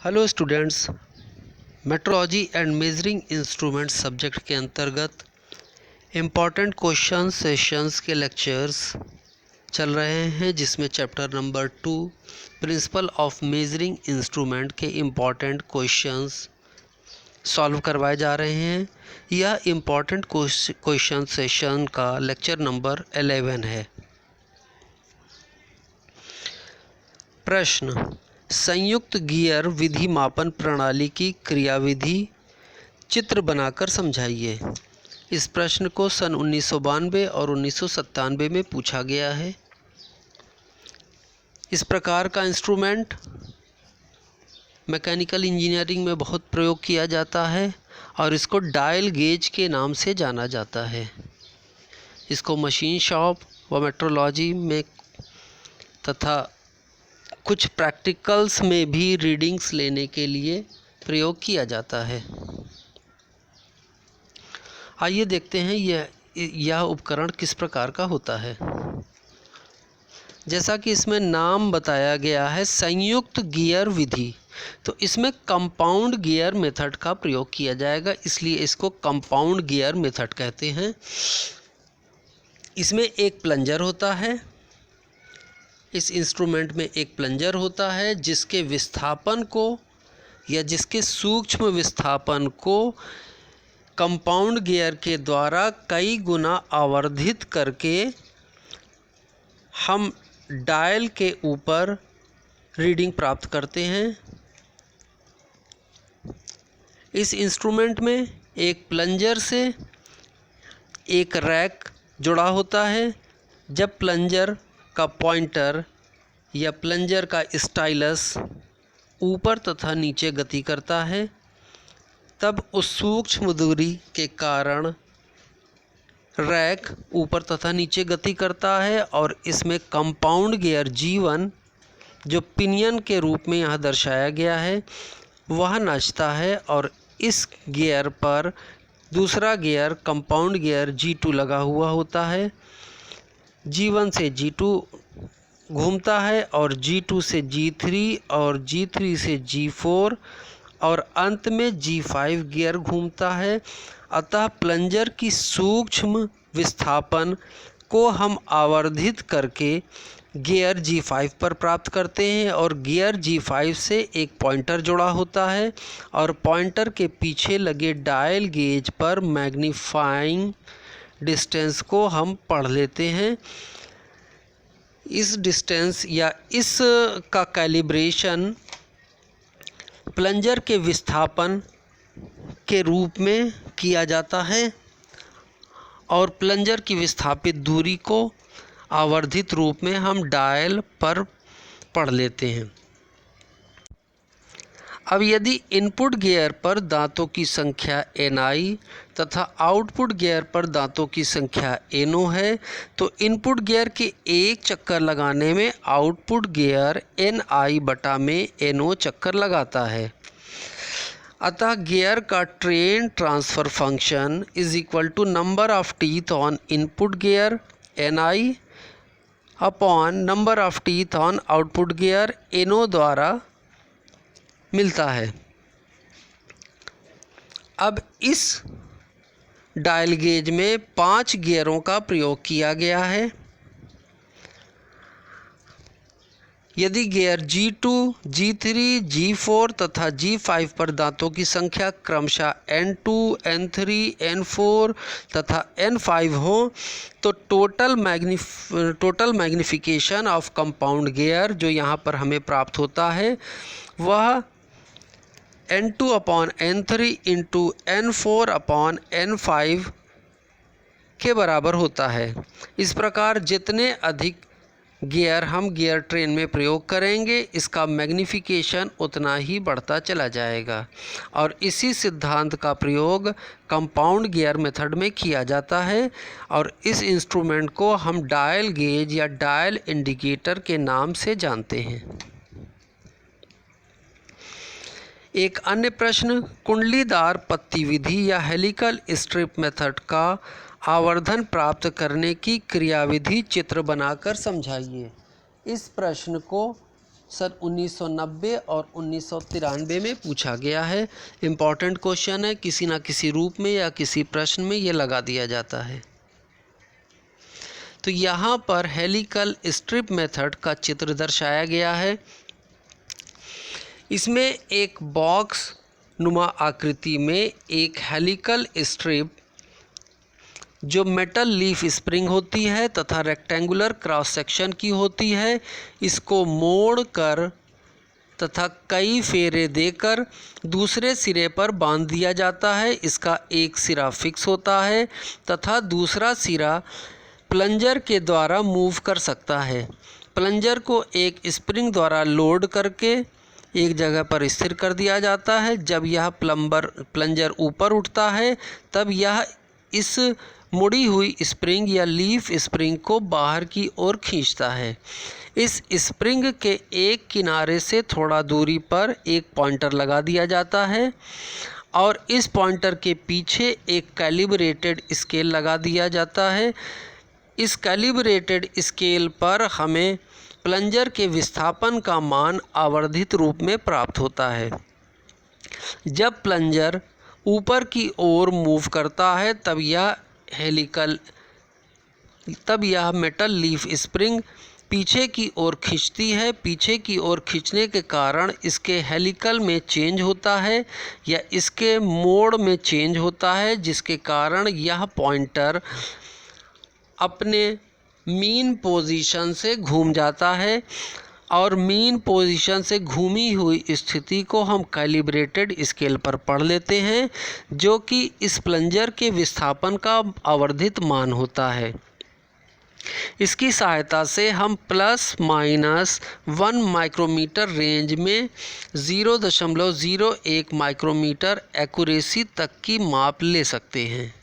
Hello students, metrology and measuring instrument subject के अंतर्गत important question sessions के lectures चल रहे हैं, जिसमें chapter number 2 principle of measuring instrument के इम्पॉर्टेंट क्वेश्चंस सॉल्व करवाए जा रहे हैं। यह इम्पॉर्टेंट क्वेश्चन सेशन का लेक्चर नंबर 11 है। प्रश्न: संयुक्त गियर विधि मापन प्रणाली की क्रियाविधि चित्र बनाकर समझाइए। इस प्रश्न को सन 1992 और 1997 में पूछा गया है। इस प्रकार का इंस्ट्रूमेंट मैकेनिकल इंजीनियरिंग में बहुत प्रयोग किया जाता है और इसको डायल गेज के नाम से जाना जाता है। इसको मशीन शॉप व मेट्रोलॉजी में तथा कुछ प्रैक्टिकल्स में भी रीडिंग्स लेने के लिए प्रयोग किया जाता है। आइए देखते हैं यह उपकरण किस प्रकार का होता है। जैसा कि इसमें नाम बताया गया है संयुक्त गियर विधि, तो इसमें कंपाउंड गियर मेथड का प्रयोग किया जाएगा, इसलिए इसको कंपाउंड गियर मेथड कहते हैं। इसमें एक प्लंजर होता है। इस इंस्ट्रूमेंट में एक प्लंजर होता है जिसके विस्थापन को या जिसके सूक्ष्म विस्थापन को कंपाउंड गियर के द्वारा कई गुना आवर्धित करके हम डायल के ऊपर रीडिंग प्राप्त करते हैं। इस इंस्ट्रूमेंट में एक प्लंजर से एक रैक जुड़ा होता है। जब प्लंजर का पॉइंटर या प्लंजर का स्टाइलस ऊपर तथा नीचे गति करता है, तब उस सूक्ष्म दूरी के कारण रैक ऊपर तथा नीचे गति करता है और इसमें कंपाउंड गियर G1 जो पिनियन के रूप में यहाँ दर्शाया गया है वह नाचता है और इस गियर पर दूसरा गियर कंपाउंड गियर G2 लगा हुआ होता है। G1 से G2 घूमता है और G2 से G3 और G3 से G4 और अंत में G5 गियर घूमता है। अतः प्लंजर की सूक्ष्म विस्थापन को हम आवर्धित करके गियर G5 पर प्राप्त करते हैं और गियर G5 से एक पॉइंटर जुड़ा होता है और पॉइंटर के पीछे लगे डायल गेज पर मैग्नीफाइंग डिस्टेंस को हम पढ़ लेते हैं। इस डिस्टेंस या इस का कैलिब्रेशन प्लंजर के विस्थापन के रूप में किया जाता है और प्लंजर की विस्थापित दूरी को आवर्धित रूप में हम डायल पर पढ़ लेते हैं। अब यदि इनपुट गियर पर दांतों की संख्या Ni तथा आउटपुट गियर पर दांतों की संख्या No है, तो इनपुट गियर के एक चक्कर लगाने में आउटपुट गियर Ni बटा में No चक्कर लगाता है। अतः गियर का train transfer function is equal to number of teeth on input gear Ni upon number of teeth on output gear No द्वारा मिलता है। अब इस डायल गेज में 5 गियरों का प्रयोग किया गया है। यदि गियर G2, G3, G4 तथा G5 पर दांतों की संख्या क्रमशः N2, N3, N4 तथा N5 हो, तो total magnification of compound gear जो यहाँ पर हमें प्राप्त होता है वह N2 upon N3 into N4 upon N5 के बराबर होता है। इस प्रकार जितने अधिक गियर हम गियर ट्रेन में प्रयोग करेंगे, इसका मैग्निफिकेशन उतना ही बढ़ता चला जाएगा और इसी सिद्धांत का प्रयोग कंपाउंड गियर मेथड में किया जाता है और इस इंस्ट्रूमेंट को हम डायल गेज या डायल इंडिकेटर के नाम से जानते हैं। एक अन्य प्रश्न, कुंडलीदार पत्ती विधि या हेलिकल स्ट्रिप मेथड का आवर्धन प्राप्त करने की क्रियाविधि चित्र बनाकर समझाइए। इस प्रश्न को सन 1990 और 1993 में पूछा गया है। इम्पॉर्टेंट क्वेश्चन है, किसी ना किसी रूप में या किसी प्रश्न में ये लगा दिया जाता है। तो यहाँ पर हेलिकल स्ट्रिप मेथड का चित्र दर्शाया गया है। इसमें एक बॉक्स नुमा आकृति में एक हेलिकल स्ट्रिप जो मेटल लीफ स्प्रिंग होती है तथा रेक्टेंगुलर क्रॉस सेक्शन की होती है, इसको मोड़ कर तथा कई फेरे देकर दूसरे सिरे पर बांध दिया जाता है। इसका एक सिरा फिक्स होता है तथा दूसरा सिरा प्लंजर के द्वारा मूव कर सकता है। प्लंजर को एक स्प्रिंग द्वारा लोड करके एक जगह पर स्थिर कर दिया जाता है। जब यह प्लंजर ऊपर उठता है तब यह इस मुड़ी हुई स्प्रिंग या लीफ स्प्रिंग को बाहर की ओर खींचता है। इस स्प्रिंग के एक किनारे से थोड़ा दूरी पर एक पॉइंटर लगा दिया जाता है और इस पॉइंटर के पीछे एक कैलिब्रेटेड स्केल लगा दिया जाता है। इस कैलिब्रेटेड स्केल पर हमें प्लंजर के विस्थापन का मान आवर्धित रूप में प्राप्त होता है। जब प्लंजर ऊपर की ओर मूव करता है तब यह मेटल लीफ स्प्रिंग पीछे की ओर खींचती है। पीछे की ओर खींचने के कारण इसके हेलिकल में चेंज होता है या इसके मोड़ में चेंज होता है, जिसके कारण यह पॉइंटर अपने मीन पोजीशन से घूम जाता है और मीन पोजीशन से घूमी हुई स्थिति को हम कैलिब्रेटेड स्केल पर पढ़ लेते हैं, जो कि इस प्लंजर के विस्थापन का आवर्धित मान होता है। इसकी सहायता से हम ±1 माइक्रोमीटर रेंज में 0.01 माइक्रोमीटर एक्यूरेसी तक की माप ले सकते हैं।